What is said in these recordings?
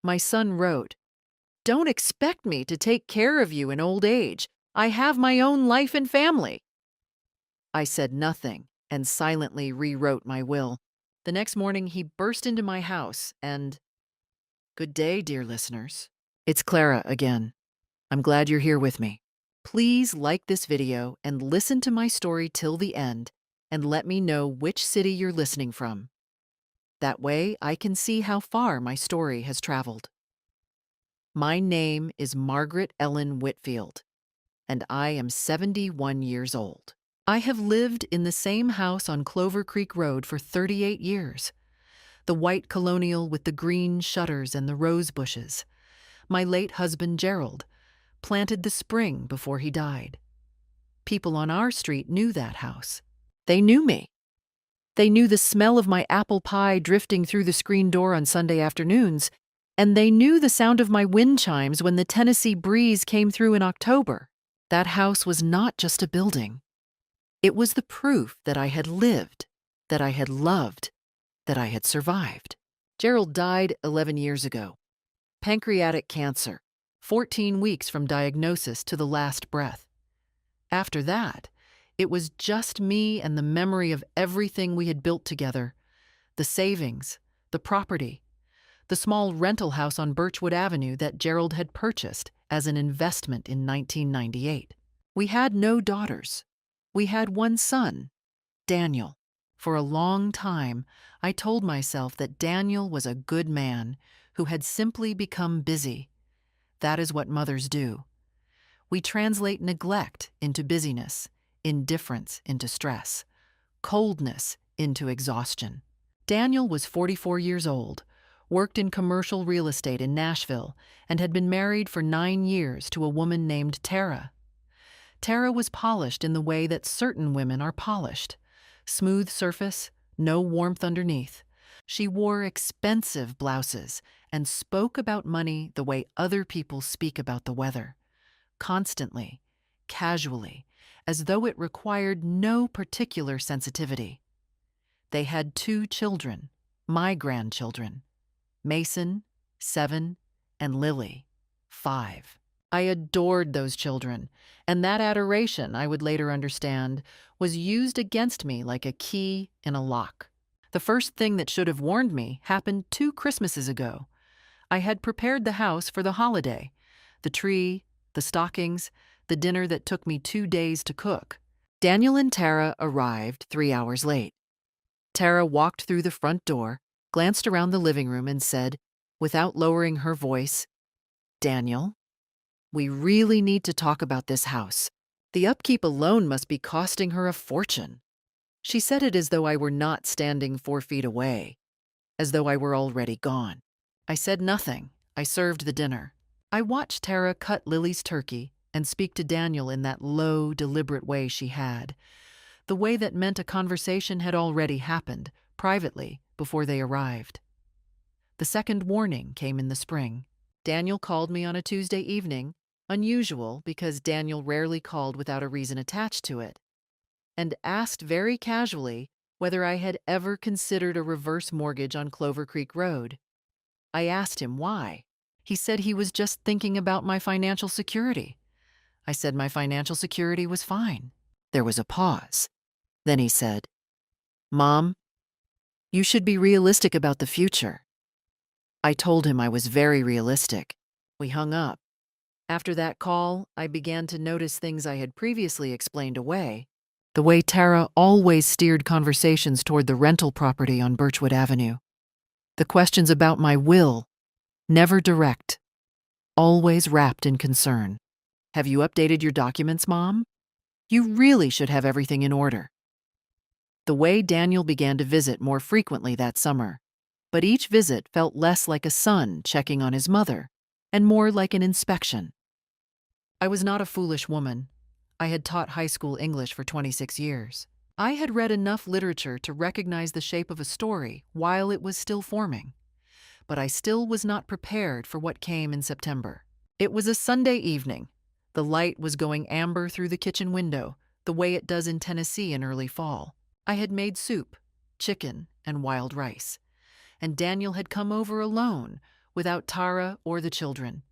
My son wrote, "Don't expect me to take care of you in old age. I have my own life and family." I said nothing and silently rewrote my will. The next morning, he burst into my house and, "Good day, dear listeners. It's Clara again. I'm glad you're here with me. Please like this video and listen to my story till the end and let me know which city you're listening from. That way, I can see how far my story has traveled. My name is Margaret Ellen Whitfield, and I am 71 years old. I have lived in the same house on Clover Creek Road for 38 years. The white colonial with the green shutters and the rose bushes. My late husband, Gerald, planted the spring before he died. People on our street knew that house. They knew me. They knew the smell of my apple pie drifting through the screen door on Sunday afternoons, and they knew the sound of my wind chimes when the Tennessee breeze came through in October. That house was not just a building. It was the proof that I had lived, that I had loved, that I had survived. Gerald died 11 years ago. Pancreatic cancer, 14 weeks from diagnosis to the last breath. After that, it was just me and the memory of everything we had built together. The savings, the property, the small rental house on Birchwood Avenue that Gerald had purchased as an investment in 1998. We had no daughters. We had one son, Daniel. For a long time, I told myself that Daniel was a good man who had simply become busy. That is what mothers do. We translate neglect into busyness, indifference into stress, coldness into exhaustion. Daniel was 44 years old, worked in commercial real estate in Nashville, and had been married for 9 years to a woman named Tara. Tara was polished in the way that certain women are polished. Smooth surface, no warmth underneath. She wore expensive blouses and spoke about money the way other people speak about the weather. Constantly, casually, as though it required no particular sensitivity. They had 2 children, my grandchildren, Mason, 7, and Lily, 5. I adored those children, and that adoration, I would later understand, was used against me like a key in a lock. The first thing that should have warned me happened 2 Christmases ago. I had prepared the house for the holiday, the tree, the stockings, the dinner that took me 2 days to cook. Daniel and Tara arrived 3 hours late. Tara walked through the front door, glanced around the living room, and said, without lowering her voice, "Daniel, we really need to talk about this house. The upkeep alone must be costing her a fortune." She said it as though I were not standing 4 feet away, as though I were already gone. I said nothing. I served the dinner. I watched Tara cut Lily's turkey and speak to Daniel in that low, deliberate way she had, the way that meant a conversation had already happened, privately, before they arrived. The second warning came in the spring. Daniel called me on a Tuesday evening, unusual because Daniel rarely called without a reason attached to it, and asked very casually whether I had ever considered a reverse mortgage on Clover Creek Road. I asked him why. He said he was just thinking about my financial security. I said my financial security was fine. There was a pause. Then he said, "Mom, you should be realistic about the future." I told him I was very realistic. We hung up. After that call, I began to notice things I had previously explained away. The way Tara always steered conversations toward the rental property on Birchwood Avenue. The questions about my will, never direct, always wrapped in concern. "Have you updated your documents, Mom? You really should have everything in order." The way Daniel began to visit more frequently that summer, but each visit felt less like a son checking on his mother and more like an inspection. I was not a foolish woman. I had taught high school English for 26 years. I had read enough literature to recognize the shape of a story while it was still forming. But I still was not prepared for what came in September. It was a Sunday evening. The light was going amber through the kitchen window, the way it does in Tennessee in early fall. I had made soup, chicken, and wild rice. And Daniel had come over alone, without Tara or the children.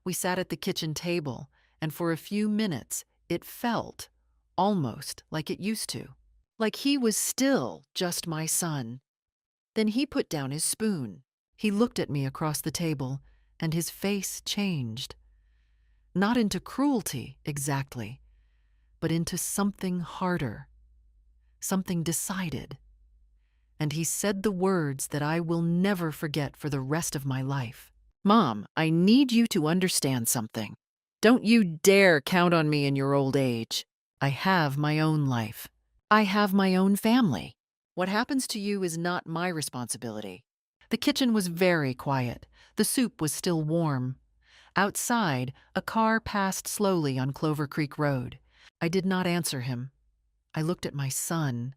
We sat at the kitchen table, and for a few minutes it felt almost like it used to, like he was still just my son. Then he put down his spoon. He looked at me across the table, and his face changed. Not into cruelty, exactly, but into something harder, something decided. And he said the words that I will never forget for the rest of my life. "Mom, I need you to understand something. Don't you dare count on me in your old age. I have my own life. I have my own family. What happens to you is not my responsibility." The kitchen was very quiet. The soup was still warm. Outside, a car passed slowly on Clover Creek Road. I did not answer him. I looked at my son,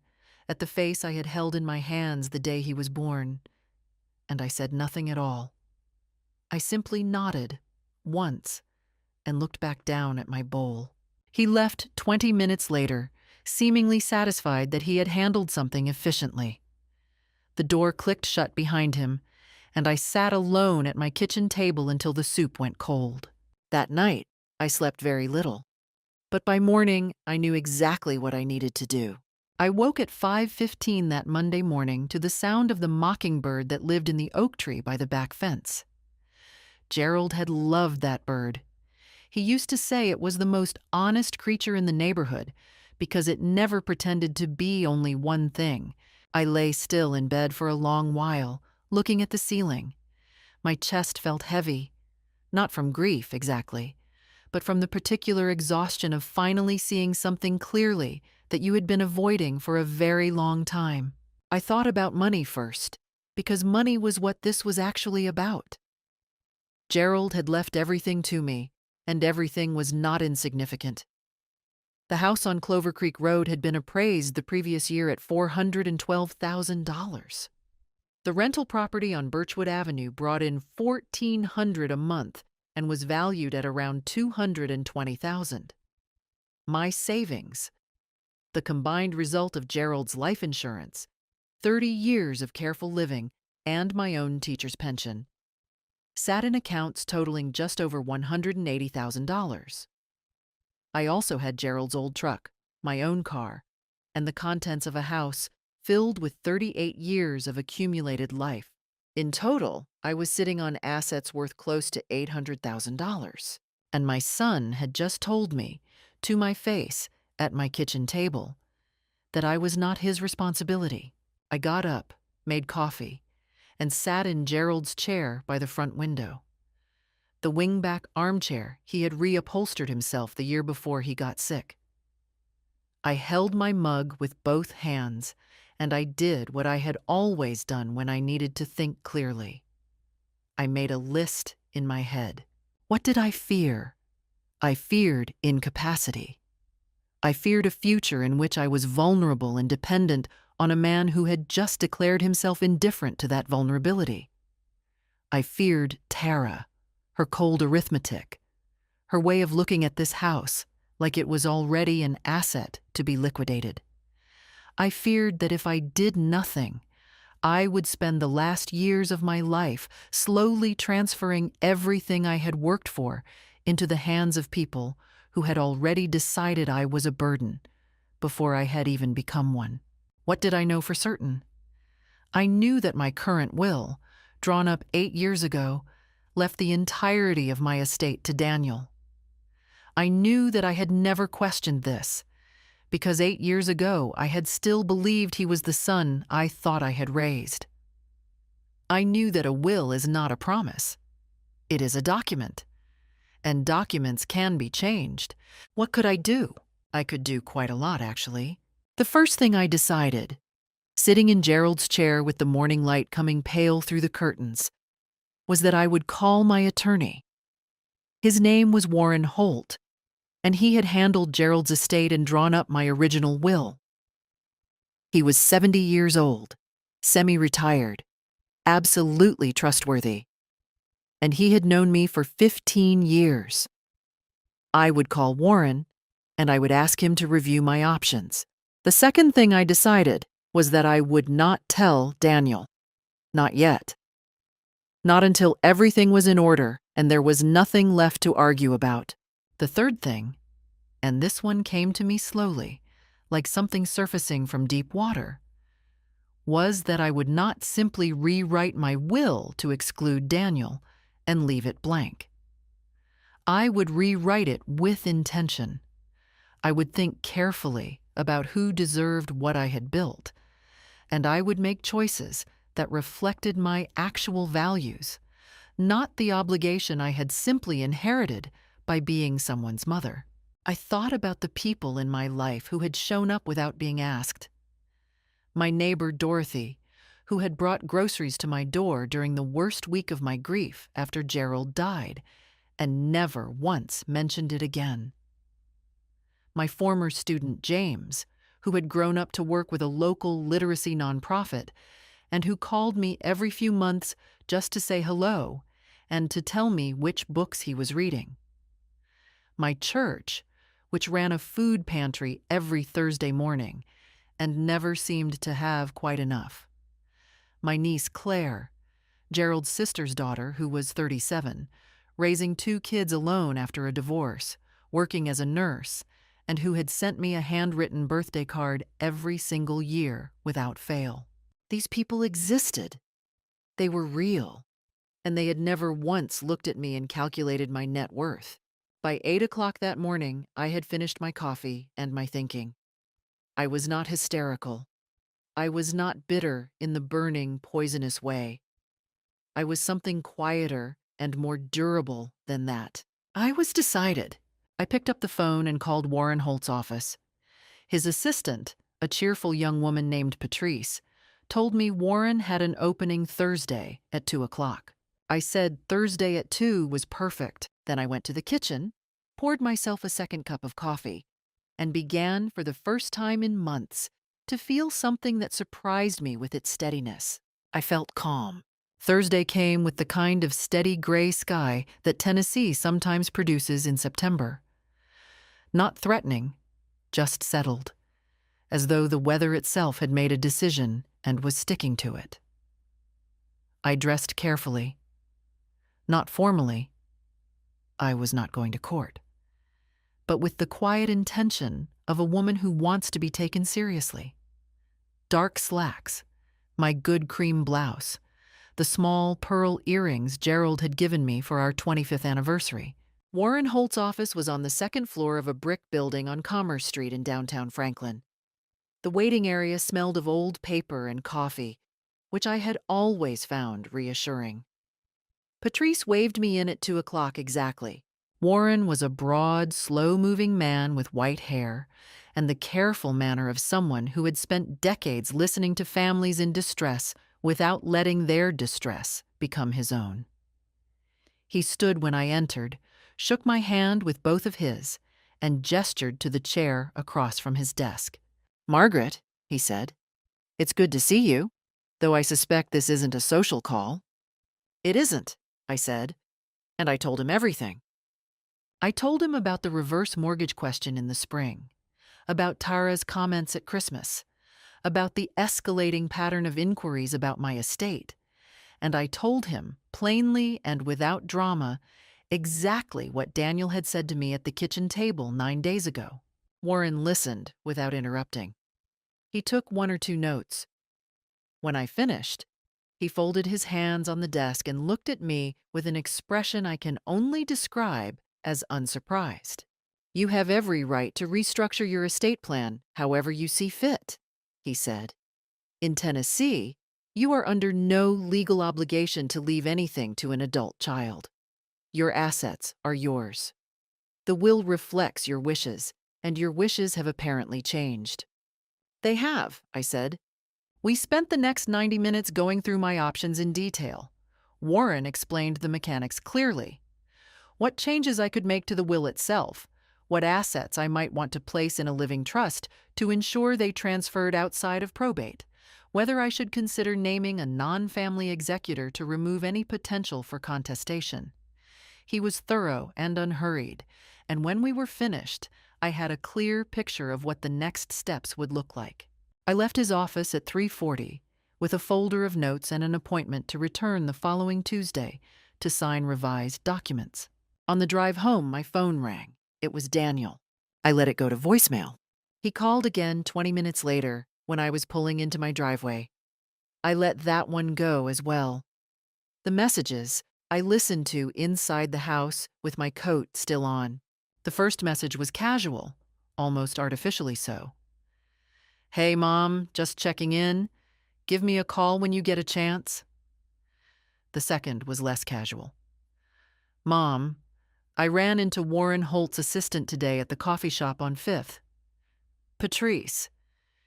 at the face I had held in my hands the day he was born, and I said nothing at all. I simply nodded, once, and looked back down at my bowl. He left 20 minutes later, seemingly satisfied that he had handled something efficiently. The door clicked shut behind him, and I sat alone at my kitchen table until the soup went cold. That night, I slept very little. But by morning, I knew exactly what I needed to do. I woke at 5:15 that Monday morning to the sound of the mockingbird that lived in the oak tree by the back fence. Gerald had loved that bird. He used to say it was the most honest creature in the neighborhood because it never pretended to be only one thing. I lay still in bed for a long while, looking at the ceiling. My chest felt heavy, not from grief exactly, but from the particular exhaustion of finally seeing something clearly that you had been avoiding for a very long time. I thought about money first, because money was what this was actually about. Gerald had left everything to me, and everything was not insignificant. The house on Clover Creek Road had been appraised the previous year at $412,000. The rental property on Birchwood Avenue brought in $1,400 a month and was valued at around $220,000. My savings, the combined result of Gerald's life insurance, 30 years of careful living, and my own teacher's pension, sat in accounts totaling just over $180,000. I also had Gerald's old truck, my own car, and the contents of a house filled with 38 years of accumulated life. In total, I was sitting on assets worth close to $800,000. And my son had just told me, to my face, at my kitchen table, that I was not his responsibility. I got up, made coffee, and sat in Gerald's chair by the front window. The wingback armchair he had reupholstered himself the year before he got sick. I held my mug with both hands, and I did what I had always done when I needed to think clearly. I made a list in my head. What did I fear? I feared incapacity. I feared a future in which I was vulnerable and dependent on a man who had just declared himself indifferent to that vulnerability. I feared Tara, her cold arithmetic, her way of looking at this house like it was already an asset to be liquidated. I feared that if I did nothing, I would spend the last years of my life slowly transferring everything I had worked for into the hands of people who had already decided I was a burden before I had even become one. What did I know for certain? I knew that my current will, drawn up 8 years ago, left the entirety of my estate to Daniel. I knew that I had never questioned this, because 8 years ago I had still believed he was the son I thought I had raised. I knew that a will is not a promise. It is a document, and documents can be changed. What could I do? I could do quite a lot, actually. The first thing I decided, sitting in Gerald's chair with the morning light coming pale through the curtains, was that I would call my attorney. His name was Warren Holt, and he had handled Gerald's estate and drawn up my original will. He was 70 years old, semi-retired, absolutely trustworthy, and he had known me for 15 years. I would call Warren, and I would ask him to review my options. The second thing I decided was that I would not tell Daniel. Not yet. Not until everything was in order and there was nothing left to argue about. The third thing, and this one came to me slowly, like something surfacing from deep water, was that I would not simply rewrite my will to exclude Daniel and leave it blank. I would rewrite it with intention. I would think carefully about who deserved what I had built, and I would make choices that reflected my actual values, not the obligation I had simply inherited by being someone's mother. I thought about the people in my life who had shown up without being asked. My neighbor Dorothy, who had brought groceries to my door during the worst week of my grief after Gerald died, and never once mentioned it again. My former student James, who had grown up to work with a local literacy nonprofit, and who called me every few months just to say hello and to tell me which books he was reading. My church, which ran a food pantry every Thursday morning and never seemed to have quite enough. My niece Claire, Gerald's sister's daughter, who was 37, raising 2 kids alone after a divorce, working as a nurse, and who had sent me a handwritten birthday card every single year without fail. These people existed. They were real, and they had never once looked at me and calculated my net worth. By 8 o'clock that morning, I had finished my coffee and my thinking. I was not hysterical. I was not bitter in the burning, poisonous way. I was something quieter and more durable than that. I was decided. I picked up the phone and called Warren Holt's office. His assistant, a cheerful young woman named Patrice, told me Warren had an opening Thursday at 2 o'clock. I said Thursday at 2 was perfect. Then I went to the kitchen, poured myself a second cup of coffee, and began for the first time in months to feel something that surprised me with its steadiness. I felt calm. Thursday came with the kind of steady gray sky that Tennessee sometimes produces in September. Not threatening, just settled, as though the weather itself had made a decision and was sticking to it. I dressed carefully. Not formally. I was not going to court. But with the quiet intention of a woman who wants to be taken seriously. Dark slacks, my good cream blouse, the small pearl earrings Gerald had given me for our 25th anniversary. Warren Holt's office was on the second floor of a brick building on Commerce Street in downtown Franklin. The waiting area smelled of old paper and coffee, which I had always found reassuring. Patrice waved me in at 2 o'clock exactly. Warren was a broad, slow-moving man with white hair and the careful manner of someone who had spent decades listening to families in distress without letting their distress become his own. He stood when I entered, shook my hand with both of his, and gestured to the chair across from his desk. "Margaret," he said, "it's good to see you, though I suspect this isn't a social call." "It isn't," I said, and I told him everything. I told him about the reverse mortgage question in the spring, about Tara's comments at Christmas, about the escalating pattern of inquiries about my estate, and I told him, plainly and without drama, exactly what Daniel had said to me at the kitchen table 9 days ago. Warren listened without interrupting. He took 1 or 2 notes. When I finished, he folded his hands on the desk and looked at me with an expression I can only describe as unsurprised. "You have every right to restructure your estate plan however you see fit," he said. "In Tennessee, you are under no legal obligation to leave anything to an adult child. Your assets are yours. The will reflects your wishes, and your wishes have apparently changed." "They have," I said. We spent the next 90 minutes going through my options in detail. Warren explained the mechanics clearly. What changes I could make to the will itself, what assets I might want to place in a living trust to ensure they transferred outside of probate, whether I should consider naming a non-family executor to remove any potential for contestation. He was thorough and unhurried, and when we were finished, I had a clear picture of what the next steps would look like. I left his office at 3:40, with a folder of notes and an appointment to return the following Tuesday to sign revised documents. On the drive home, my phone rang. It was Daniel. I let it go to voicemail. He called again 20 minutes later when I was pulling into my driveway. I let that one go as well. The messages I listened to inside the house with my coat still on. The first message was casual, almost artificially so. "Hey, Mom, just checking in. Give me a call when you get a chance." The second was less casual. "Mom, I ran into Warren Holt's assistant today at the coffee shop on 5th. Patrice,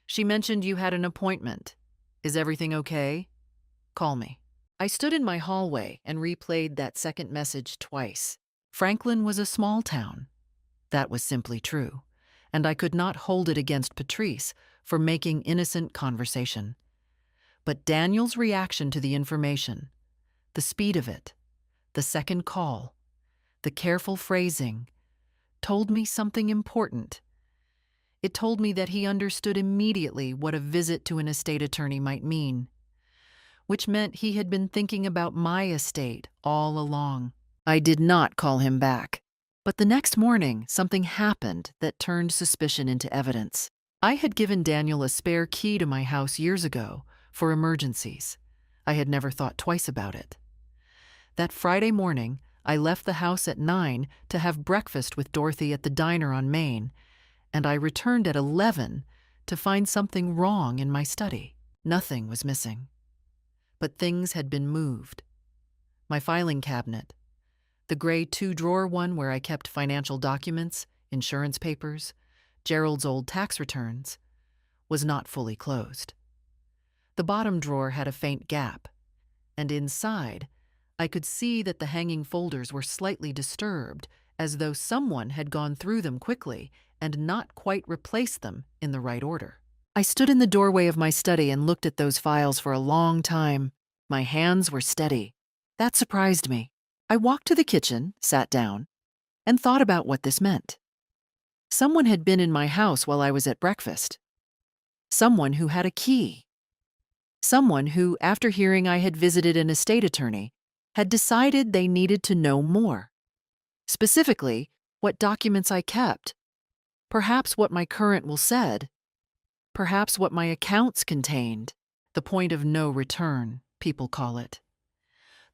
she mentioned you had an appointment. Is everything okay? Call me." I stood in my hallway and replayed that second message twice. Franklin was a small town. That was simply true, and I could not hold it against Patrice for making innocent conversation. But Daniel's reaction to the information, the speed of it, the second call, the careful phrasing, told me something important. It told me that he understood immediately what a visit to an estate attorney might mean, which meant he had been thinking about my estate all along. I did not call him back. But the next morning, something happened that turned suspicion into evidence. I had given Daniel a spare key to my house years ago for emergencies. I had never thought twice about it. That Friday morning, I left the house at 9 to have breakfast with Dorothy at the diner on Main, and I returned at 11 to find something wrong in my study. Nothing was missing. But things had been moved. My filing cabinet, the gray 2-drawer one where I kept financial documents, insurance papers, Gerald's old tax returns, was not fully closed. The bottom drawer had a faint gap, and inside, I could see that the hanging folders were slightly disturbed, as though someone had gone through them quickly and not quite replaced them in the right order. I stood in the doorway of my study and looked at those files for a long time. My hands were steady. That surprised me. I walked to the kitchen, sat down, and thought about what this meant. Someone had been in my house while I was at breakfast. Someone who had a key. Someone who, after hearing I had visited an estate attorney, had decided they needed to know more. Specifically, what documents I kept. Perhaps what my current will said. Perhaps what my accounts contained. The point of no return, people call it.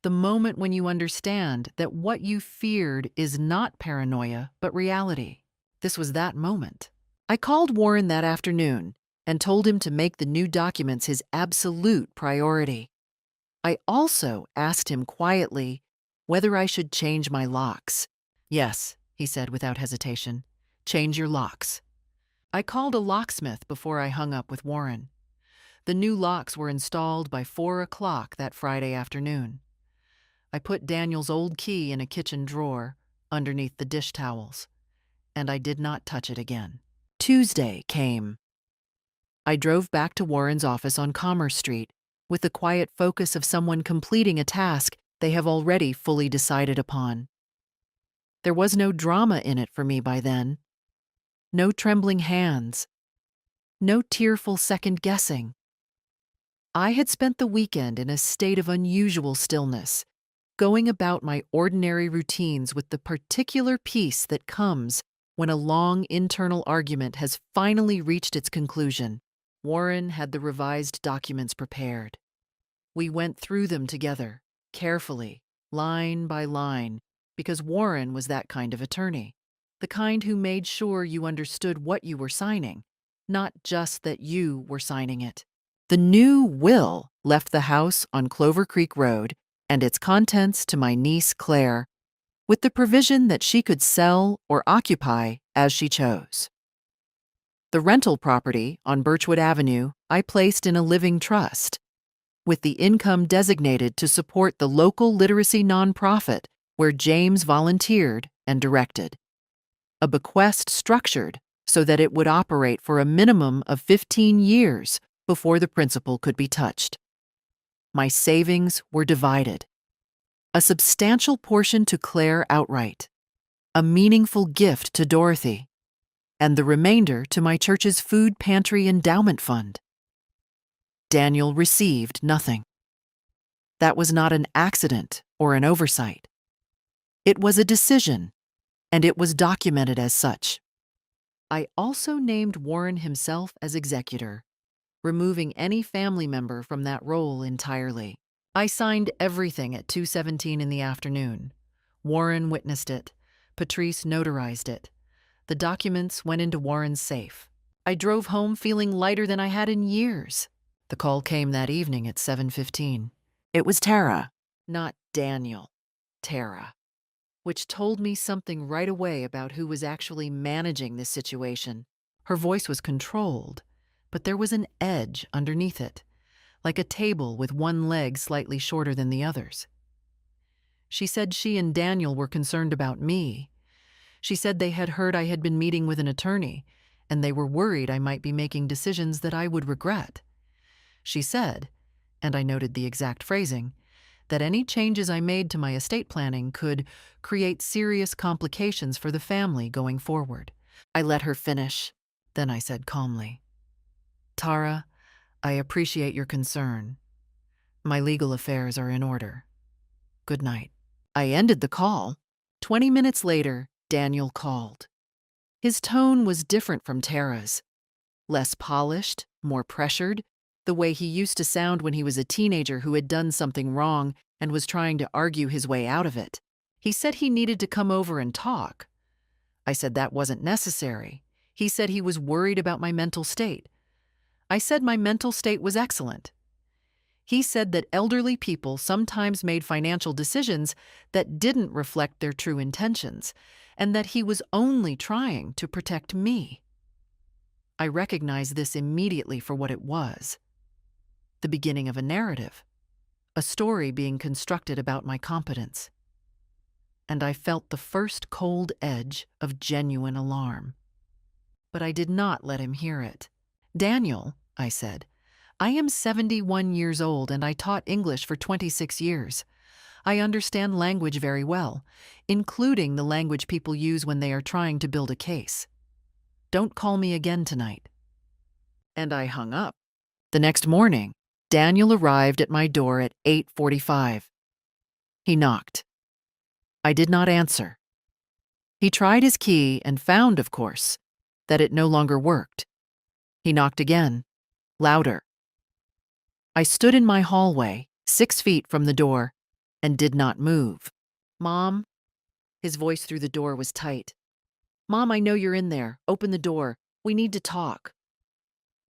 The moment when you understand that what you feared is not paranoia, but reality. This was that moment. I called Warren that afternoon and told him to make the new documents his absolute priority. I also asked him quietly whether I should change my locks. "Yes," he said without hesitation. "Change your locks." I called a locksmith before I hung up with Warren. The new locks were installed by 4 o'clock that Friday afternoon. I put Daniel's old key in a kitchen drawer underneath the dish towels, and I did not touch it again. Tuesday came. I drove back to Warren's office on Commerce Street with the quiet focus of someone completing a task they have already fully decided upon. There was no drama in it for me by then. No trembling hands. No tearful second-guessing. I had spent the weekend in a state of unusual stillness, going about my ordinary routines with the particular peace that comes when a long internal argument has finally reached its conclusion. Warren had the revised documents prepared. We went through them together, carefully, line by line, because Warren was that kind of attorney, the kind who made sure you understood what you were signing, not just that you were signing it. The new will left the house on Clover Creek Road and its contents to my niece Claire, with the provision that she could sell or occupy as she chose. The rental property on Birchwood Avenue I placed in a living trust, with the income designated to support the local literacy nonprofit where James volunteered and directed. A bequest structured so that it would operate for a minimum of 15 years before the principal could be touched. My savings were divided. A substantial portion to Claire outright, a meaningful gift to Dorothy, and the remainder to my church's food pantry endowment fund. Daniel received nothing. That was not an accident or an oversight. It was a decision, and it was documented as such. I also named Warren himself as executor, removing any family member from that role entirely. I signed everything at 2:17 in the afternoon. Warren witnessed it. Patrice notarized it. The documents went into Warren's safe. I drove home feeling lighter than I had in years. The call came that evening at 7:15. It was Tara, not Daniel. Tara. Which told me something right away about who was actually managing this situation. Her voice was controlled, but there was an edge underneath it, like a table with one leg slightly shorter than the others. She said she and Daniel were concerned about me. She said they had heard I had been meeting with an attorney, and they were worried I might be making decisions that I would regret. She said, and I noted the exact phrasing, that any changes I made to my estate planning could create serious complications for the family going forward. I let her finish. Then I said calmly, "Tara, I appreciate your concern. My legal affairs are in order. Good night." I ended the call. 20 minutes later, Daniel called. His tone was different from Tara's. Less polished, more pressured, the way he used to sound when he was a teenager who had done something wrong and was trying to argue his way out of it. He said he needed to come over and talk. I said that wasn't necessary. He said he was worried about my mental state. I said my mental state was excellent. He said that elderly people sometimes made financial decisions that didn't reflect their true intentions, and that he was only trying to protect me. I recognized this immediately for what it was: the beginning of a narrative, a story being constructed about my competence. And I felt the first cold edge of genuine alarm. But I did not let him hear it. "Daniel," I said, "I am 71 years old and I taught English for 26 years. I understand language very well, including the language people use when they are trying to build a case. Don't call me again tonight." And I hung up. The next morning, Daniel arrived at my door at 8:45. He knocked. I did not answer. He tried his key and found, of course, that it no longer worked. He knocked again, louder. I stood in my hallway, 6 feet from the door, and did not move. "Mom?" His voice through the door was tight. "Mom, I know you're in there. Open the door. We need to talk."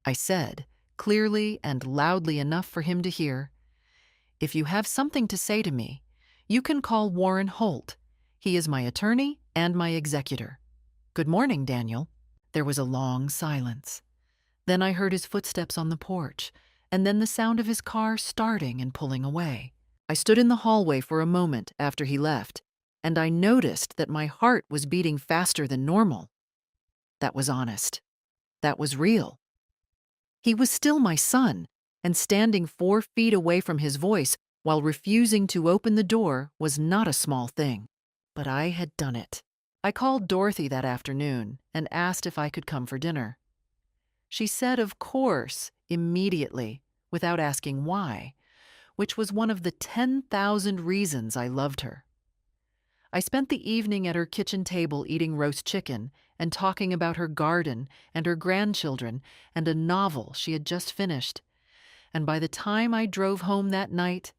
I said, clearly and loudly enough for him to hear, "If you have something to say to me, you can call Warren Holt. He is my attorney and my executor. Good morning, Daniel." There was a long silence. Then I heard his footsteps on the porch, and then the sound of his car starting and pulling away. I stood in the hallway for a moment after he left, and I noticed that my heart was beating faster than normal. That was honest. That was real. He was still my son, and standing 4 feet away from his voice while refusing to open the door was not a small thing. But I had done it. I called Dorothy that afternoon and asked if I could come for dinner. She said, of course, immediately, without asking why, which was one of the 10,000 reasons I loved her. I spent the evening at her kitchen table eating roast chicken and talking about her garden and her grandchildren and a novel she had just finished. And by the time I drove home that night,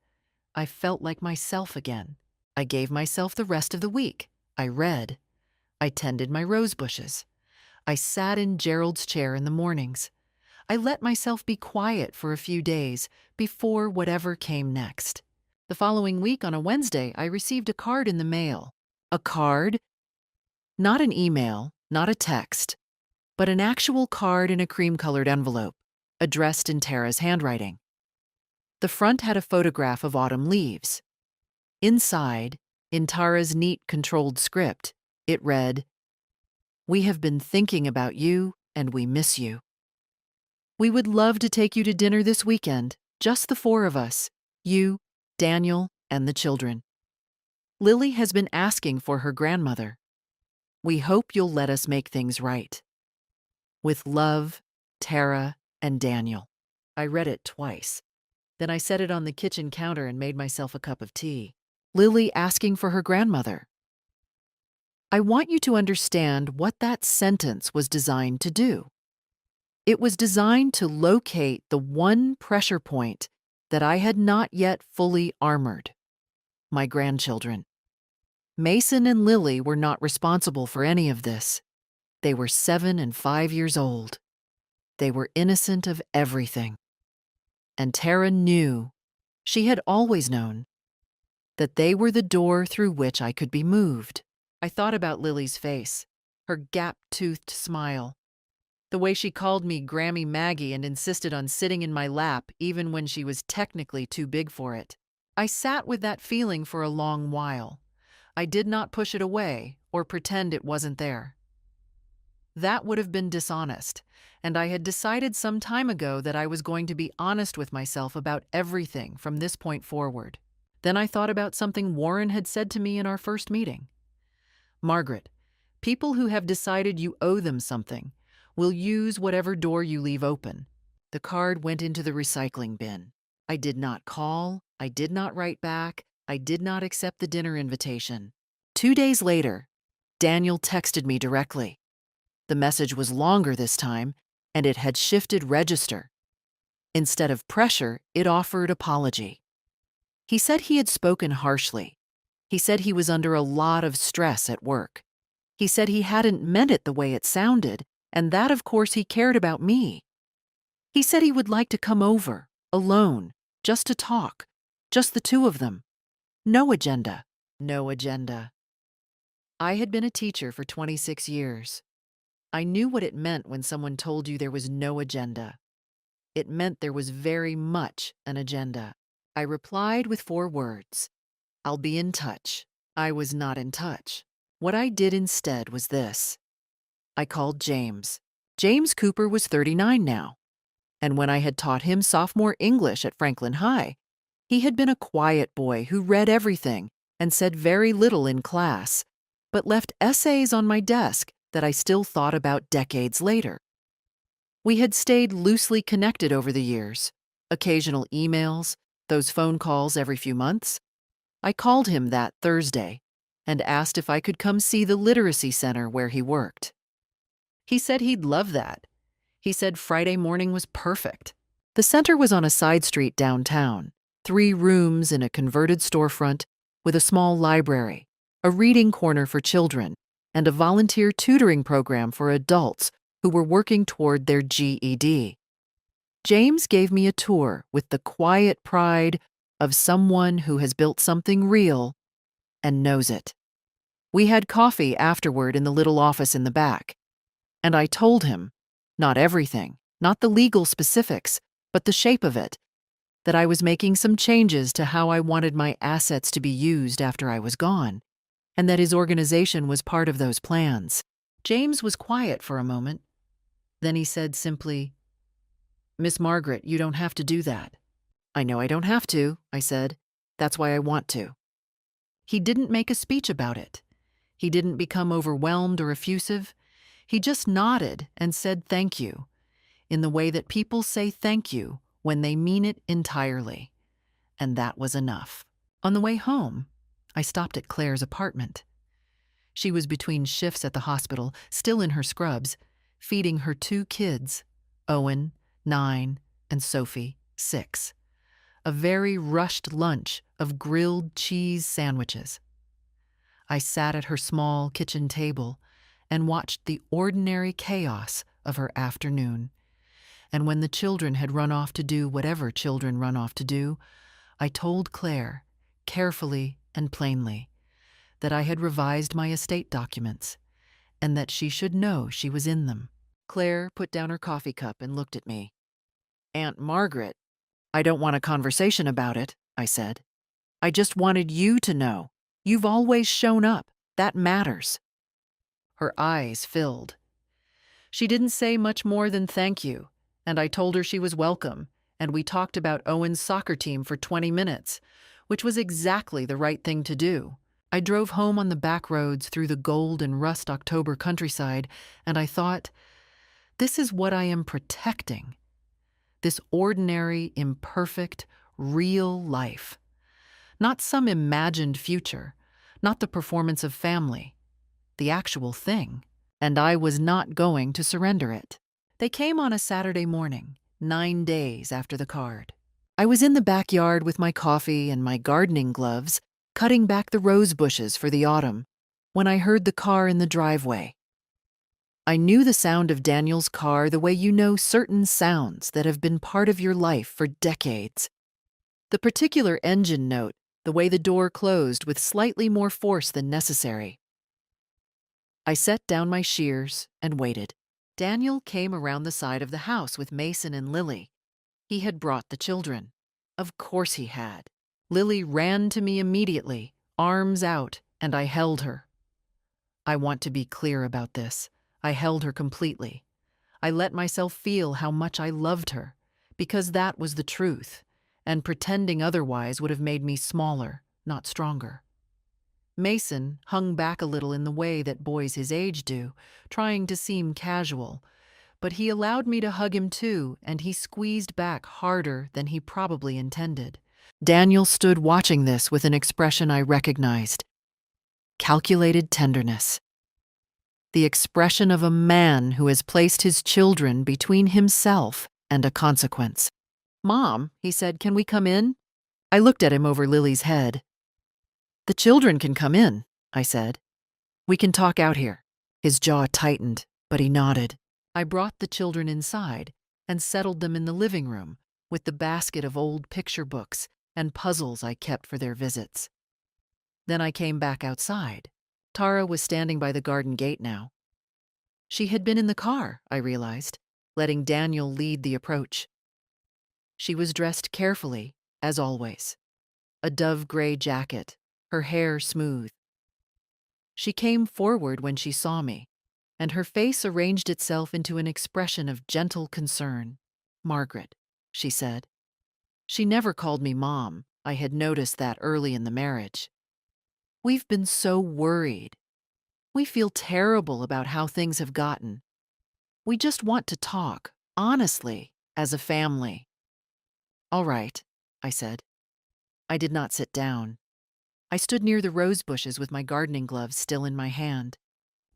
I felt like myself again. I gave myself the rest of the week. I read. I tended my rose bushes. I sat in Gerald's chair in the mornings. I let myself be quiet for a few days before whatever came next. The following week on a Wednesday, I received a card in the mail. A card? Not an email, not a text, but an actual card in a cream-colored envelope, addressed in Tara's handwriting. The front had a photograph of autumn leaves. Inside, in Tara's neat, controlled script, it read, "We have been thinking about you and we miss you. We would love to take you to dinner this weekend, just the 4 of us, you, Daniel, and the children. Lily has been asking for her grandmother. We hope you'll let us make things right. With love, Tara and Daniel." I read it twice. Then I set it on the kitchen counter and made myself a cup of tea. Lily asking for her grandmother. I want you to understand what that sentence was designed to do. It was designed to locate the one pressure point that I had not yet fully armored: my grandchildren. Mason and Lily were not responsible for any of this. They were 7 and 5 years old. They were innocent of everything. And Tara knew, she had always known, that they were the door through which I could be moved. I thought about Lily's face, her gap-toothed smile, the way she called me Grammy Maggie and insisted on sitting in my lap even when she was technically too big for it. I sat with that feeling for a long while. I did not push it away or pretend it wasn't there. That would have been dishonest, and I had decided some time ago that I was going to be honest with myself about everything from this point forward. Then I thought about something Warren had said to me in our first meeting. Margaret, people who have decided you owe them something will use whatever door you leave open. The card went into the recycling bin. I did not call, I did not write back, I did not accept the dinner invitation. 2 days later, Daniel texted me directly. The message was longer this time, and it had shifted register. Instead of pressure, it offered apology. He said he had spoken harshly. He said he was under a lot of stress at work. He said he hadn't meant it the way it sounded, and that, of course, he cared about me. He said he would like to come over, alone, just to talk, just the two of them. No agenda. No agenda. I had been a teacher for 26 years. I knew what it meant when someone told you there was no agenda. It meant there was very much an agenda. I replied with 4 words. I'll be in touch. I was not in touch. What I did instead was this. I called James. James Cooper was 39 now. And when I had taught him sophomore English at Franklin High, he had been a quiet boy who read everything and said very little in class, but left essays on my desk that I still thought about decades later. We had stayed loosely connected over the years, occasional emails, those phone calls every few months. I called him that Thursday and asked if I could come see the literacy center where he worked. He said he'd love that. He said Friday morning was perfect. The center was on a side street downtown, 3 rooms in a converted storefront with a small library, a reading corner for children, and a volunteer tutoring program for adults who were working toward their GED. James gave me a tour with the quiet pride of someone who has built something real and knows it. We had coffee afterward in the little office in the back, and I told him, not everything, not the legal specifics, but the shape of it, that I was making some changes to how I wanted my assets to be used after I was gone, and that his organization was part of those plans. James was quiet for a moment. Then he said simply, Miss Margaret, you don't have to do that. I know I don't have to, I said. That's why I want to. He didn't make a speech about it. He didn't become overwhelmed or effusive. He just nodded and said thank you, in the way that people say thank you when they mean it entirely. And that was enough. On the way home, I stopped at Claire's apartment. She was between shifts at the hospital, still in her scrubs, feeding her 2 kids, Owen, 9, and Sophie, 6. A very rushed lunch of grilled cheese sandwiches. I sat at her small kitchen table and watched the ordinary chaos of her afternoon. And when the children had run off to do whatever children run off to do, I told Claire, carefully and plainly, that I had revised my estate documents and that she should know she was in them. Claire put down her coffee cup and looked at me. Aunt Margaret, I don't want a conversation about it, I said. I just wanted you to know. You've always shown up. That matters. Her eyes filled. She didn't say much more than thank you, and I told her she was welcome, and we talked about Owen's soccer team for 20 minutes, which was exactly the right thing to do. I drove home on the back roads through the gold and rust October countryside, and I thought, this is what I am protecting. This ordinary, imperfect, real life. Not some imagined future, not the performance of family, the actual thing. And I was not going to surrender it. They came on a Saturday morning, 9 days after the card. I was in the backyard with my coffee and my gardening gloves, cutting back the rose bushes for the autumn, when I heard the car in the driveway. I knew the sound of Daniel's car the way you know certain sounds that have been part of your life for decades. The particular engine note, the way the door closed with slightly more force than necessary. I set down my shears and waited. Daniel came around the side of the house with Mason and Lily. He had brought the children. Of course he had. Lily ran to me immediately, arms out, and I held her. I want to be clear about this. I held her completely. I let myself feel how much I loved her, because that was the truth, and pretending otherwise would have made me smaller, not stronger. Mason hung back a little in the way that boys his age do, trying to seem casual, but he allowed me to hug him too, and he squeezed back harder than he probably intended. Daniel stood watching this with an expression I recognized. Calculated tenderness. The expression of a man who has placed his children between himself and a consequence. "Mom," he said, "can we come in?" I looked at him over Lily's head. "The children can come in," I said. "We can talk out here." His jaw tightened, but he nodded. I brought the children inside and settled them in the living room with the basket of old picture books and puzzles I kept for their visits. Then I came back outside. Tara was standing by the garden gate now. She had been in the car, I realized, letting Daniel lead the approach. She was dressed carefully, as always. A dove-gray jacket, her hair smooth. She came forward when she saw me, and her face arranged itself into an expression of gentle concern. "Margaret," she said. She never called me Mom. I had noticed that early in the marriage. "We've been so worried. We feel terrible about how things have gotten. We just want to talk, honestly, as a family." "All right," I said. I did not sit down. I stood near the rose bushes with my gardening gloves still in my hand.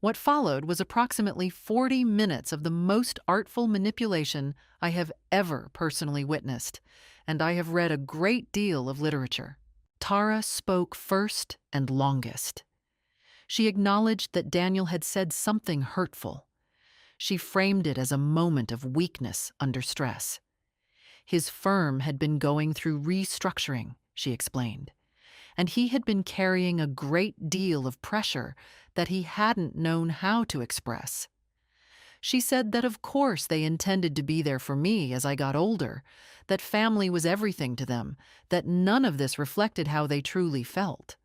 What followed was approximately 40 minutes of the most artful manipulation I have ever personally witnessed, and I have read a great deal of literature. Tara spoke first and longest. She acknowledged that Daniel had said something hurtful. She framed it as a moment of weakness under stress. His firm had been going through restructuring, she explained, and he had been carrying a great deal of pressure that he hadn't known how to express. She said that of course they intended to be there for me as I got older, that family was everything to them, that none of this reflected how they truly felt.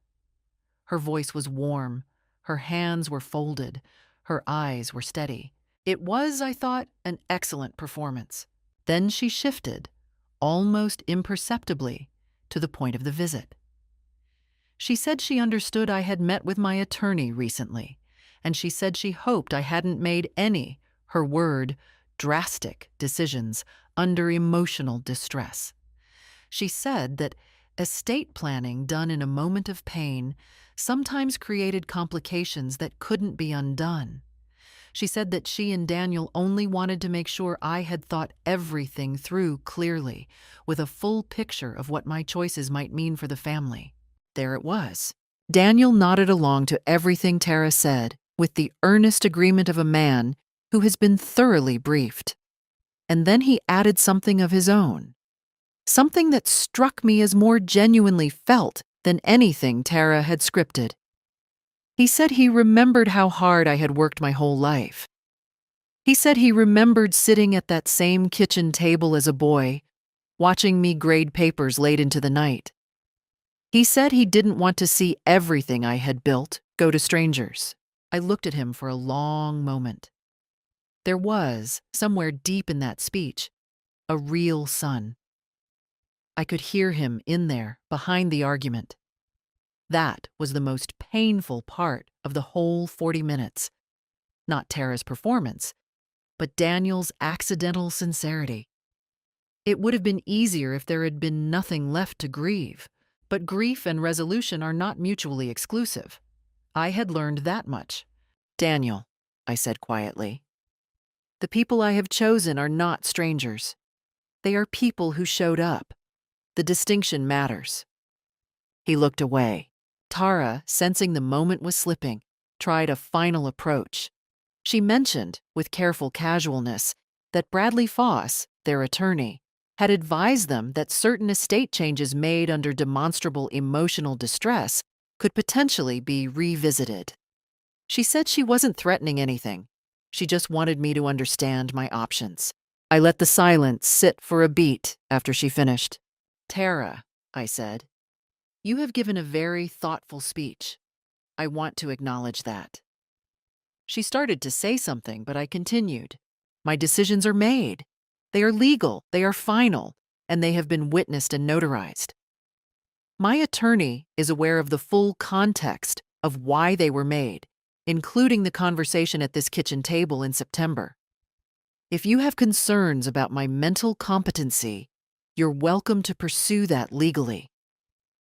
Her voice was warm, her hands were folded, her eyes were steady. It was, I thought, an excellent performance. Then she shifted, almost imperceptibly, to the point of the visit. She said she understood I had met with my attorney recently, and she said she hoped I hadn't made any, her word, drastic decisions under emotional distress. She said that estate planning done in a moment of pain sometimes created complications that couldn't be undone. She said that she and Daniel only wanted to make sure I had thought everything through clearly, with a full picture of what my choices might mean for the family. There it was. Daniel nodded along to everything Tara said, with the earnest agreement of a man who has been thoroughly briefed. And then he added something of his own, something that struck me as more genuinely felt than anything Tara had scripted. He said he remembered how hard I had worked my whole life. He said he remembered sitting at that same kitchen table as a boy, watching me grade papers late into the night. He said he didn't want to see everything I had built go to strangers. I looked at him for a long moment. There was, somewhere deep in that speech, a real son. I could hear him in there, behind the argument. That was the most painful part of the whole 40 minutes. Not Tara's performance, but Daniel's accidental sincerity. It would have been easier if there had been nothing left to grieve, but grief and resolution are not mutually exclusive. I had learned that much. Daniel, I said quietly, the people I have chosen are not strangers. They are people who showed up. The distinction matters. He looked away. Tara, sensing the moment was slipping, tried a final approach. She mentioned, with careful casualness, that Bradley Foss, their attorney, had advised them that certain estate changes made under demonstrable emotional distress could potentially be revisited. She said she wasn't threatening anything. She just wanted me to understand my options. I let the silence sit for a beat after she finished. Tara, I said, you have given a very thoughtful speech. I want to acknowledge that. She started to say something, but I continued. My decisions are made. They are legal, they are final, and they have been witnessed and notarized. My attorney is aware of the full context of why they were made, including the conversation at this kitchen table in September. If you have concerns about my mental competency, you're welcome to pursue that legally.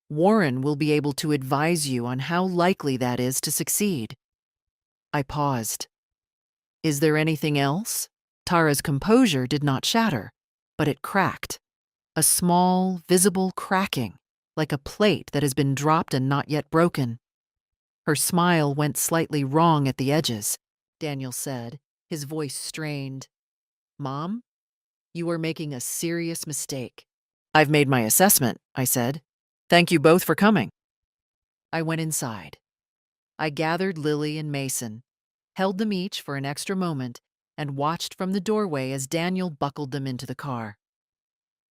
Warren will be able to advise you on how likely that is to succeed. I paused. Is there anything else? Tara's composure did not shatter, but it cracked. A small, visible cracking, like a plate that has been dropped and not yet broken. Her smile went slightly wrong at the edges, Daniel said, his voice strained. Mom, you are making a serious mistake. I've made my assessment, I said. Thank you both for coming. I went inside. I gathered Lily and Mason, held them each for an extra moment, and watched from the doorway as Daniel buckled them into the car.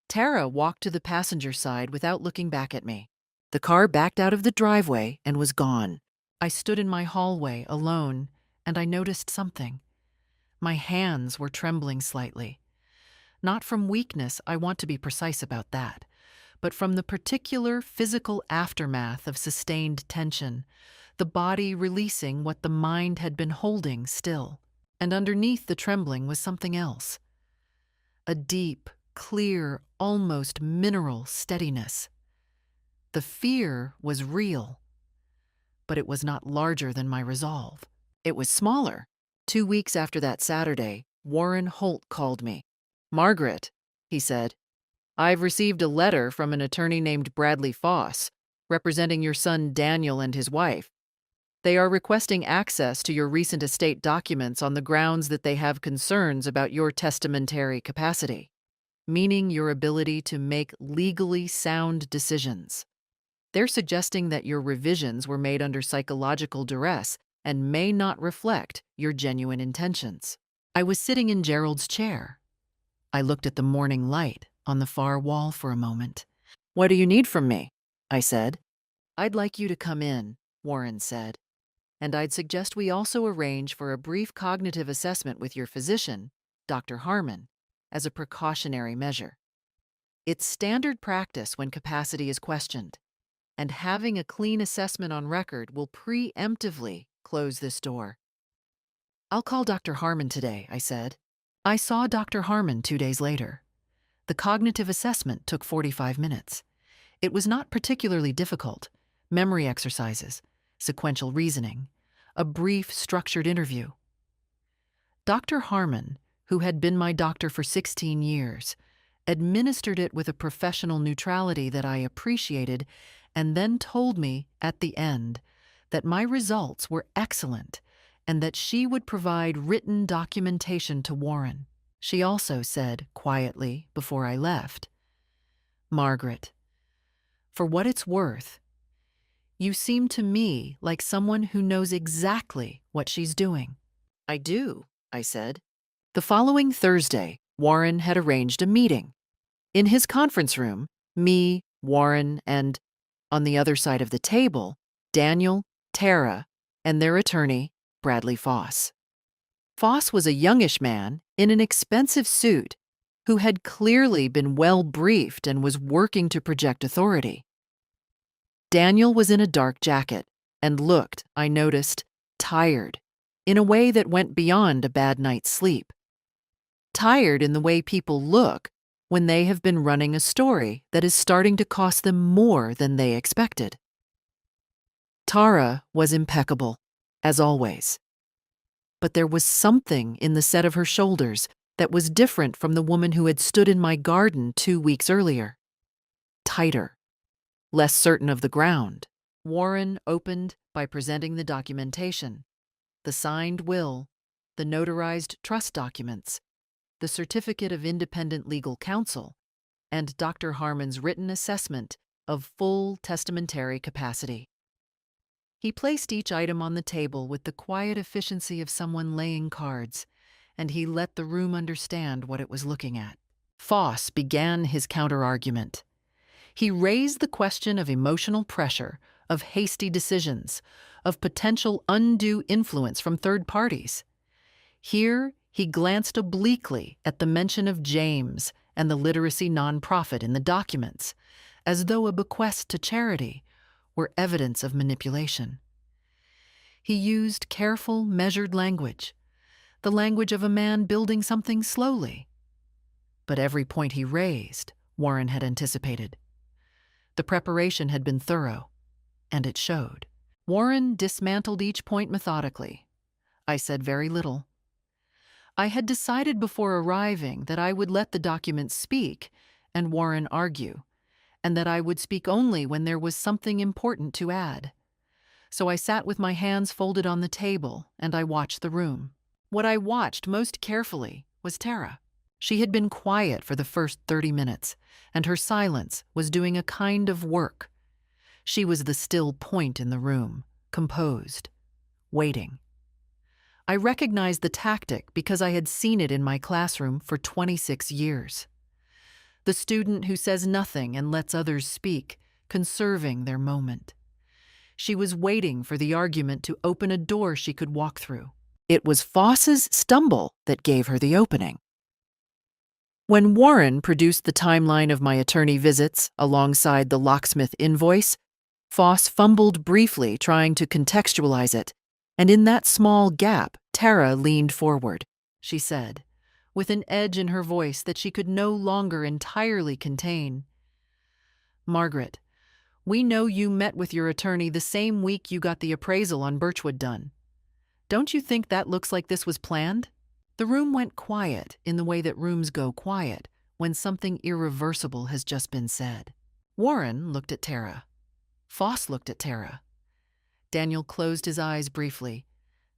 Tara walked to the passenger side without looking back at me. The car backed out of the driveway and was gone. I stood in my hallway alone, and I noticed something. My hands were trembling slightly. Not from weakness, I want to be precise about that, but from the particular physical aftermath of sustained tension, the body releasing what the mind had been holding still. And underneath the trembling was something else. A deep, clear, almost mineral steadiness. The fear was real, but it was not larger than my resolve. It was smaller. 2 weeks after that Saturday, Warren Holt called me. Margaret, he said, I've received a letter from an attorney named Bradley Foss, representing your son Daniel and his wife. They are requesting access to your recent estate documents on the grounds that they have concerns about your testamentary capacity, meaning your ability to make legally sound decisions. They're suggesting that your revisions were made under psychological duress and may not reflect your genuine intentions. I was sitting in Gerald's chair. I looked at the morning light on the far wall for a moment. What do you need from me? I said. I'd like you to come in, Warren said. And I'd suggest we also arrange for a brief cognitive assessment with your physician, Dr. Harmon, as a precautionary measure. It's standard practice when capacity is questioned, and having a clean assessment on record will preemptively close this door. I'll call Dr. Harmon today, I said. I saw Dr. Harmon 2 days later. The cognitive assessment took 45 minutes. It was not particularly difficult. Memory exercises, sequential reasoning, a brief, structured interview. Dr. Harmon, who had been my doctor for 16 years, administered it with a professional neutrality that I appreciated, and then told me at the end that my results were excellent and that she would provide written documentation to Warren. She also said, quietly, before I left, Margaret, for what it's worth, you seem to me like someone who knows exactly what she's doing. I do, I said. The following Thursday, Warren had arranged a meeting. In his conference room, me, Warren, and, on the other side of the table, Daniel, Tara, and their attorney, Bradley Foss. Foss was a youngish man in an expensive suit who had clearly been well briefed and was working to project authority. Daniel was in a dark jacket and looked, I noticed, tired, in a way that went beyond a bad night's sleep. Tired in the way people look when they have been running a story that is starting to cost them more than they expected. Tara was impeccable, as always. But there was something in the set of her shoulders that was different from the woman who had stood in my garden 2 weeks earlier. Tighter, less certain of the ground. Warren opened by presenting the documentation: the signed will, the notarized trust documents, the certificate of independent legal counsel, and Dr. Harmon's written assessment of full testamentary capacity. He placed each item on the table with the quiet efficiency of someone laying cards, and he let the room understand what it was looking at. Foss began his counter-argument. He raised the question of emotional pressure, of hasty decisions, of potential undue influence from third parties. Here, he glanced obliquely at the mention of James and the literacy nonprofit in the documents, as though a bequest to charity were evidence of manipulation. He used careful, measured language, the language of a man building something slowly. But every point he raised, Warren had anticipated. The preparation had been thorough, and it showed. Warren dismantled each point methodically. I said very little. I had decided before arriving that I would let the documents speak and Warren argue, and that I would speak only when there was something important to add. So I sat with my hands folded on the table, and I watched the room. What I watched most carefully was Tara. She had been quiet for the first 30 minutes, and her silence was doing a kind of work. She was the still point in the room, composed, waiting. I recognized the tactic because I had seen it in my classroom for 26 years. The student who says nothing and lets others speak, conserving their moment. She was waiting for the argument to open a door she could walk through. It was Foss's stumble that gave her the opening. When Warren produced the timeline of my attorney visits alongside the locksmith invoice, Foss fumbled briefly trying to contextualize it, and in that small gap, Tara leaned forward. She said, with an edge in her voice that she could no longer entirely contain, "Margaret, we know you met with your attorney the same week you got the appraisal on Birchwood done. Don't you think that looks like this was planned?" The room went quiet in the way that rooms go quiet when something irreversible has just been said. Warren looked at Tara. Foss looked at Tara. Daniel closed his eyes briefly,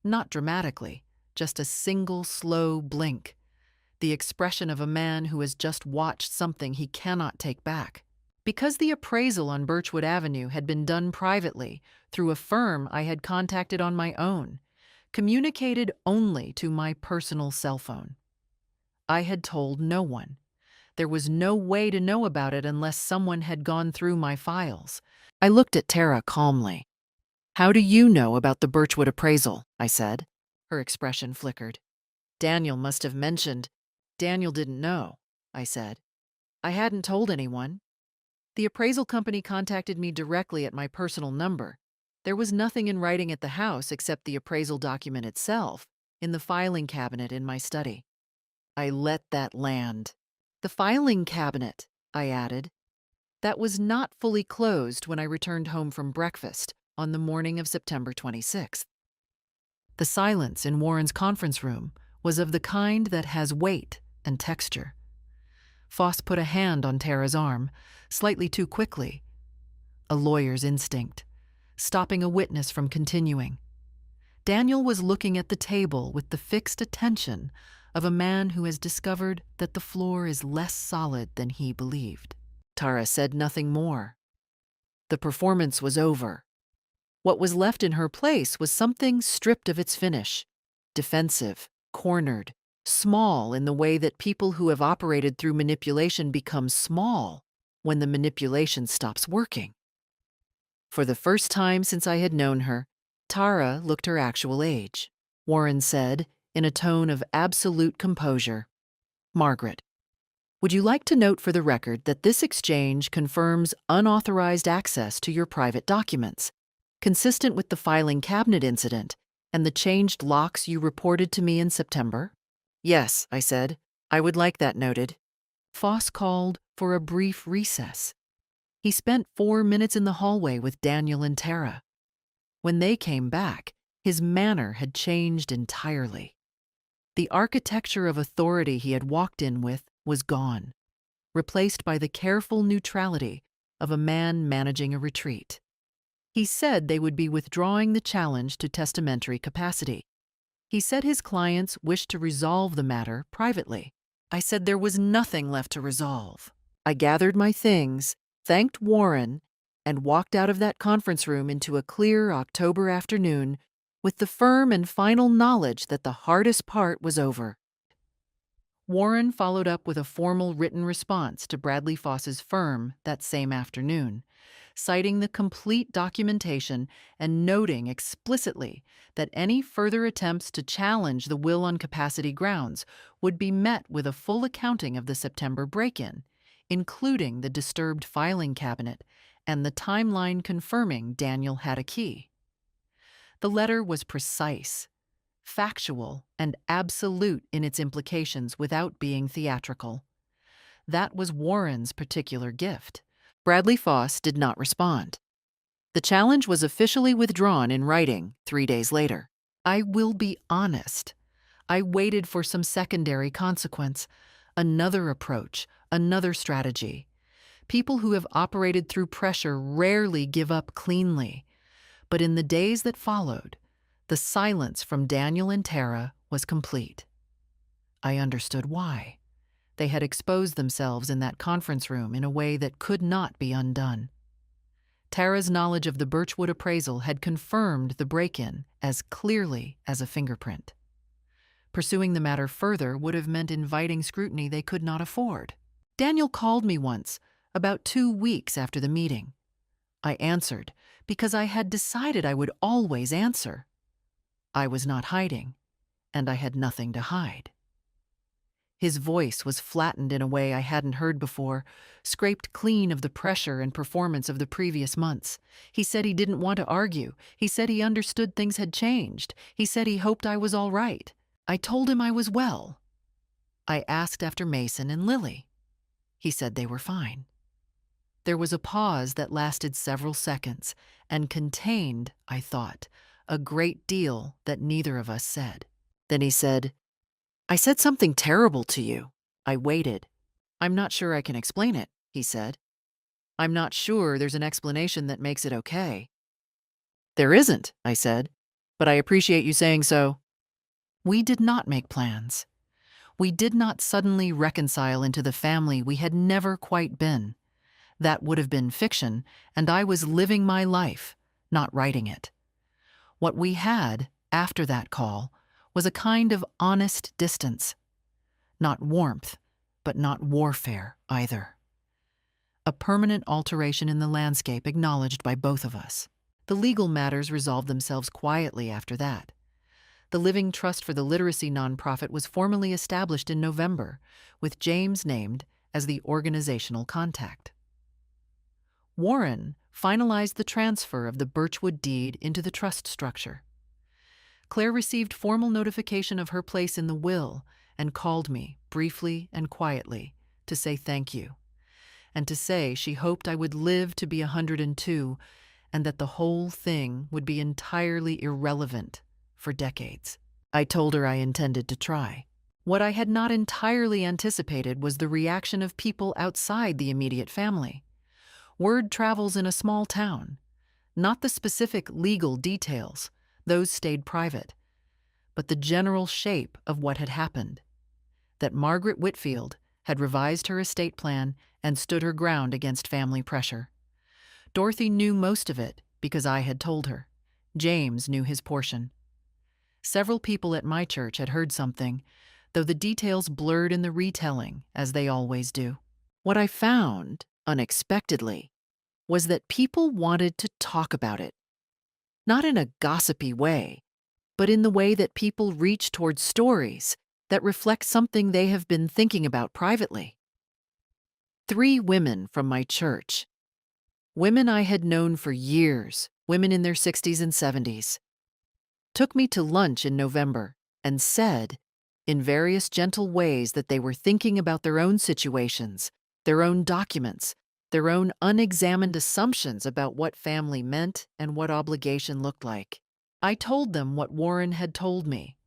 not dramatically, just a single slow blink, the expression of a man who has just watched something he cannot take back. Because the appraisal on Birchwood Avenue had been done privately through a firm I had contacted on my own, communicated only to my personal cell phone. I had told no one. There was no way to know about it unless someone had gone through my files. I looked at Tara calmly. "How do you know about the Birchwood appraisal?" I said. Her expression flickered. "Daniel must have mentioned." "Daniel didn't know," I said. "I hadn't told anyone. The appraisal company contacted me directly at my personal number. There was nothing in writing at the house except the appraisal document itself, in the filing cabinet in my study." I let that land. "The filing cabinet," I added. "That was not fully closed when I returned home from breakfast on the morning of September 26th. The silence in Warren's conference room was of the kind that has weight and texture. Foss put a hand on Tara's arm, slightly too quickly. A lawyer's instinct, stopping a witness from continuing. Daniel was looking at the table with the fixed attention of a man who has discovered that the floor is less solid than he believed. Tara said nothing more. The performance was over. What was left in her place was something stripped of its finish, defensive, cornered, small in the way that people who have operated through manipulation become small when the manipulation stops working. For the first time since I had known her, Tara looked her actual age. Warren said, in a tone of absolute composure, "Margaret, would you like to note for the record that this exchange confirms unauthorized access to your private documents, consistent with the filing cabinet incident and the changed locks you reported to me in September?" "Yes," I said. "I would like that noted." Foss called for a brief recess. He spent 4 minutes in the hallway with Daniel and Tara. When they came back, his manner had changed entirely. The architecture of authority he had walked in with was gone, replaced by the careful neutrality of a man managing a retreat. He said they would be withdrawing the challenge to testamentary capacity. He said his clients wished to resolve the matter privately. I said there was nothing left to resolve. I gathered my things, thanked Warren, and walked out of that conference room into a clear October afternoon with the firm and final knowledge that the hardest part was over. Warren followed up with a formal written response to Bradley Foss's firm that same afternoon, citing the complete documentation and noting explicitly that any further attempts to challenge the will on capacity grounds would be met with a full accounting of the September break-in, including the disturbed filing cabinet and the timeline confirming Daniel had a key. The letter was precise, factual, and absolute in its implications without being theatrical. That was Warren's particular gift. Bradley Foss did not respond. The challenge was officially withdrawn in writing 3 days later. I will be honest. I waited for some secondary consequence, another approach, another strategy. People who have operated through pressure rarely give up cleanly. But in the days that followed, the silence from Daniel and Tara was complete. I understood why. They had exposed themselves in that conference room in a way that could not be undone. Tara's knowledge of the Birchwood appraisal had confirmed the break-in as clearly as a fingerprint. Pursuing the matter further would have meant inviting scrutiny they could not afford. Daniel called me once, about 2 weeks after the meeting. I answered because I had decided I would always answer. I was not hiding, and I had nothing to hide. His voice was flattened in a way I hadn't heard before, scraped clean of the pressure and performance of the previous months. He said he didn't want to argue. He said he understood things had changed. He said he hoped I was all right. I told him I was well. I asked after Mason and Lily. He said they were fine. There was a pause that lasted several seconds and contained, I thought, a great deal that neither of us said. Then he said, I said something terrible to you. I waited. I'm not sure I can explain it, he said. I'm not sure there's an explanation that makes it okay. There isn't, I said, but I appreciate you saying so. We did not make plans. We did not suddenly reconcile into the family we had never quite been. That would have been fiction, and I was living my life, not writing it. What we had, after that call, was a kind of honest distance. Not warmth, but not warfare either. A permanent alteration in the landscape acknowledged by both of us. The legal matters resolved themselves quietly after that. The Living Trust for the Literacy nonprofit was formally established in November, with James named as the organizational contact. Warren finalized the transfer of the Birchwood deed into the trust structure. Claire received formal notification of her place in the will and called me, briefly and quietly, to say thank you, and to say she hoped I would live to be 102 and that the whole thing would be entirely irrelevant for decades. I told her I intended to try. What I had not entirely anticipated was the reaction of people outside the immediate family. Word travels in a small town, not the specific legal details. Those stayed private, but the general shape of what had happened, that Margaret Whitfield had revised her estate plan and stood her ground against family pressure. Dorothy knew most of it because I had told her. James knew his portion. Several people at my church had heard something, though the details blurred in the retelling, as they always do. What I found, unexpectedly, was that people wanted to talk about it. Not in a gossipy way, but in the way that people reach toward stories that reflect something they have been thinking about privately. 3 women from my church, women I had known for years, women in their 60s and 70s, took me to lunch in November and said, in various gentle ways that they were thinking about their own situations, their own documents, their own unexamined assumptions about what family meant and what obligation looked like. I told them what Warren had told me,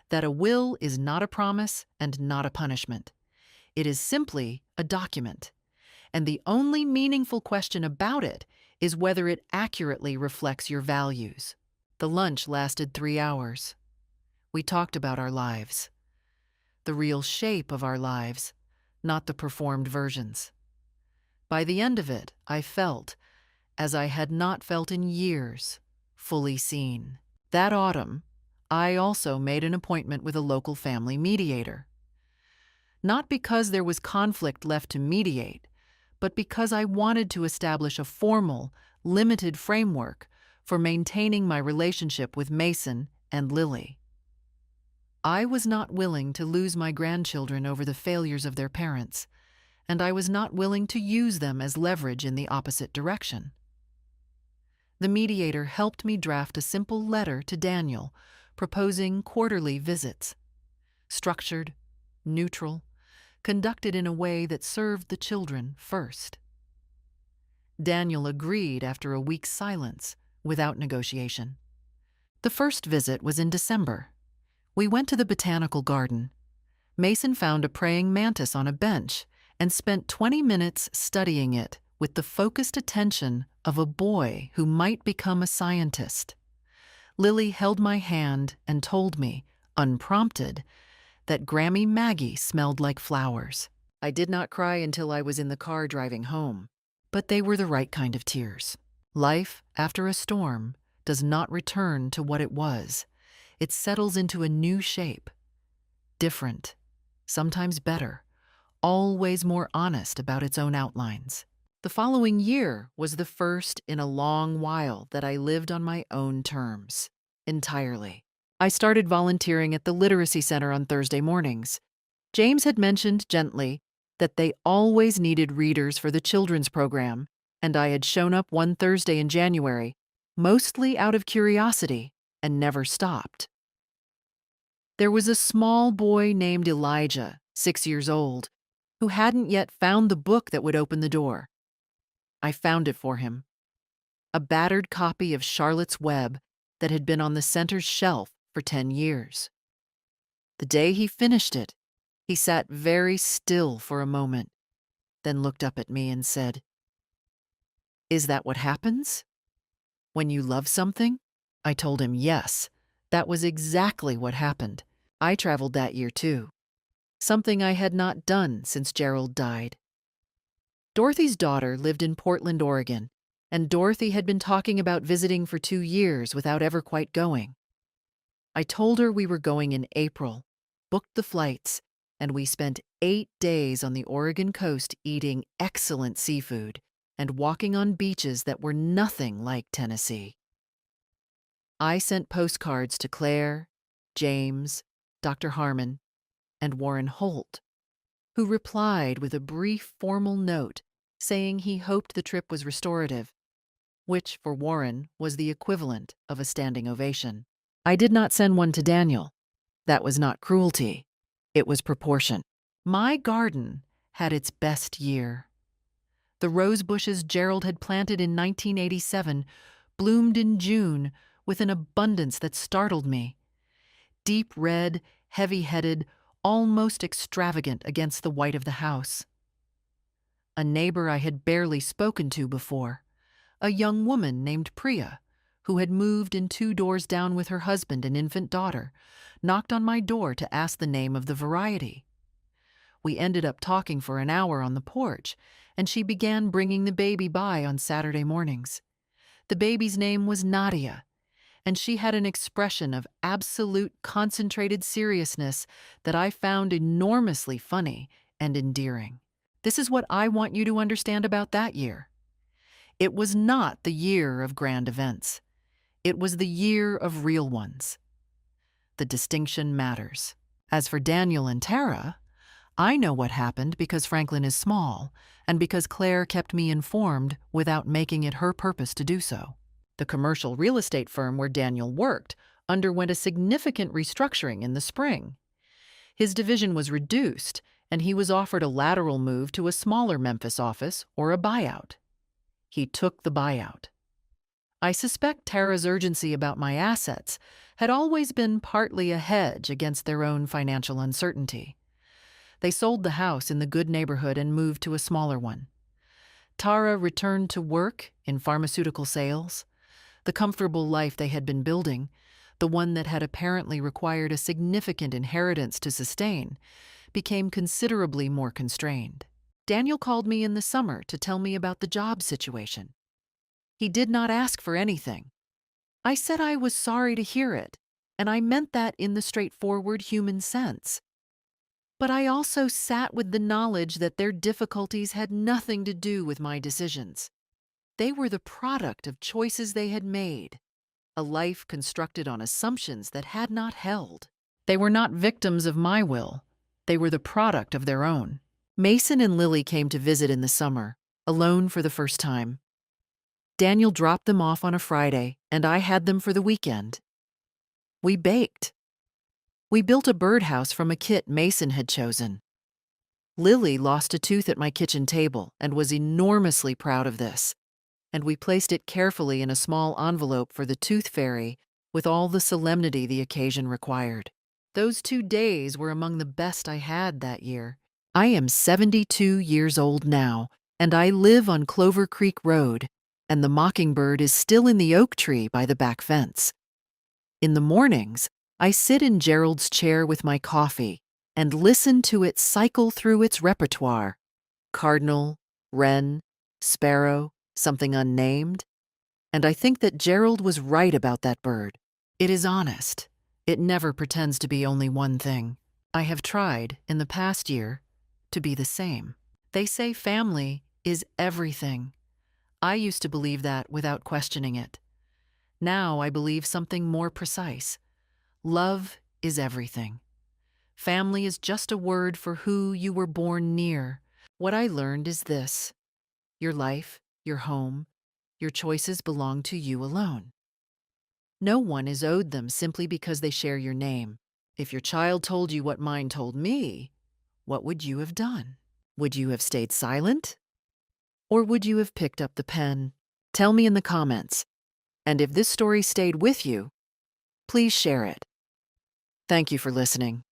that a will is not a promise and not a punishment. It is simply a document, and the only meaningful question about it is whether it accurately reflects your values. The lunch lasted 3 hours. We talked about our lives, the real shape of our lives, not the performed versions. By the end of it, I felt, as I had not felt in years, fully seen. That autumn, I also made an appointment with a local family mediator. Not because there was conflict left to mediate, but because I wanted to establish a formal, limited framework for maintaining my relationship with Mason and Lily. I was not willing to lose my grandchildren over the failures of their parents, and I was not willing to use them as leverage in the opposite direction. The mediator helped me draft a simple letter to Daniel proposing quarterly visits, structured, neutral, conducted in a way that served the children first. Daniel agreed after a week's silence, without negotiation. The first visit was in December. We went to the botanical garden. Mason found a praying mantis on a bench and spent 20 minutes studying it with the focused attention of a boy who might become a scientist. Lily held my hand and told me, unprompted, that Grammy Maggie smelled like flowers. I did not cry until I was in the car driving home, but they were the right kind of tears. Life, after a storm, does not return to what it was. It settles into a new shape, different, sometimes better, always more honest about its own outlines. The following year was the first in a long while that I lived on my own terms, entirely. I started volunteering at the Literacy Center on Thursday mornings. James had mentioned gently that they always needed readers for the children's program, and I had shown up one Thursday in January, mostly out of curiosity, and never stopped. There was a small boy named Elijah, 6 years old, who hadn't yet found the book that would open the door. I found it for him. A battered copy of Charlotte's Web that had been on the center's shelf for 10 years. The day he finished it, he sat very still for a moment, then looked up at me and said, "Is that what happens? When you love something?" I told him yes, that was exactly what happened. I traveled that year too, something I had not done since Gerald died. Dorothy's daughter lived in Portland, Oregon, and Dorothy had been talking about visiting for 2 years without ever quite going. I told her we were going in April, booked the flights, and we spent 8 days on the Oregon coast eating excellent seafood and walking on beaches that were nothing like Tennessee. I sent postcards to Claire, James, Dr. Harmon, and Warren Holt, who replied with a brief formal note saying he hoped the trip was restorative, which for Warren was the equivalent of a standing ovation. I did not send one to Daniel. That was not cruelty. It was proportion. My garden had its best year. The rose bushes Gerald had planted in 1987 bloomed in June with an abundance that startled me. Deep red, heavy-headed, almost extravagant against the white of the house. A neighbor I had barely spoken to before, a young woman named Priya, who had moved in 2 doors down with her husband and infant daughter, knocked on my door to ask the name of the variety. We ended up talking for an hour on the porch, and she began bringing the baby by on Saturday mornings. The baby's name was Nadia, and she had an expression of absolute concentrated seriousness that I found enormously funny and endearing. This is what I want you to understand about that year. It was not the year of grand events. It was the year of real ones. The distinction matters. As for Daniel and Tara, I know what happened because Franklin is small and because Claire kept me informed without making it her purpose to do so. The commercial real estate firm where Daniel worked underwent a significant restructuring in the spring. His division was reduced, and he was offered a lateral move to a smaller Memphis office or a buyout. He took the buyout. I suspect Tara's urgency about my assets had always been partly a hedge against their own financial uncertainty. They sold the house in the good neighborhood and moved to a smaller one. Tara returned to work in pharmaceutical sales. The comfortable life they had been building, the one that had apparently required a significant inheritance to sustain, became considerably more constrained. Daniel called me in the summer to tell me about the job situation. He did not ask for anything. I said I was sorry to hear it, and I meant that in the straightforward human sense. But I also sat with the knowledge that their difficulties had nothing to do with my decisions. They were the product of choices they had made, a life constructed on assumptions that had not held. They were not victims of my will. They were the product of their own. Mason and Lily came to visit in the summer, alone for the first time. Daniel dropped them off on a Friday, and I had them for the weekend. We baked. We built a birdhouse from a kit Mason had chosen. Lily lost a tooth at my kitchen table and was enormously proud of this, and we placed it carefully in a small envelope for the tooth fairy with all the solemnity the occasion required. Those 2 days were among the best I had that year. I am 72 years old now, and I live on Clover Creek Road, and the mockingbird is still in the oak tree by the back fence. In the mornings, I sit in Gerald's chair with my coffee and listen to it cycle through its repertoire: cardinal, wren, sparrow, something unnamed. And I think that Gerald was right about that bird. It is honest. It never pretends to be only one thing. I have tried, in the past year, to be the same. They say family is everything. I used to believe that without questioning it. Now I believe something more precise. Love is everything. Family is just a word for who you were born near. What I learned is this: your life, your home, your choices belong to you alone. No one is owed them simply because they share your name. If your child told you what mine told me, what would you have done? Would you have stayed silent? Or would you have picked up the pen? Tell me in the comments. And if this story stayed with you, please share it. Thank you for listening.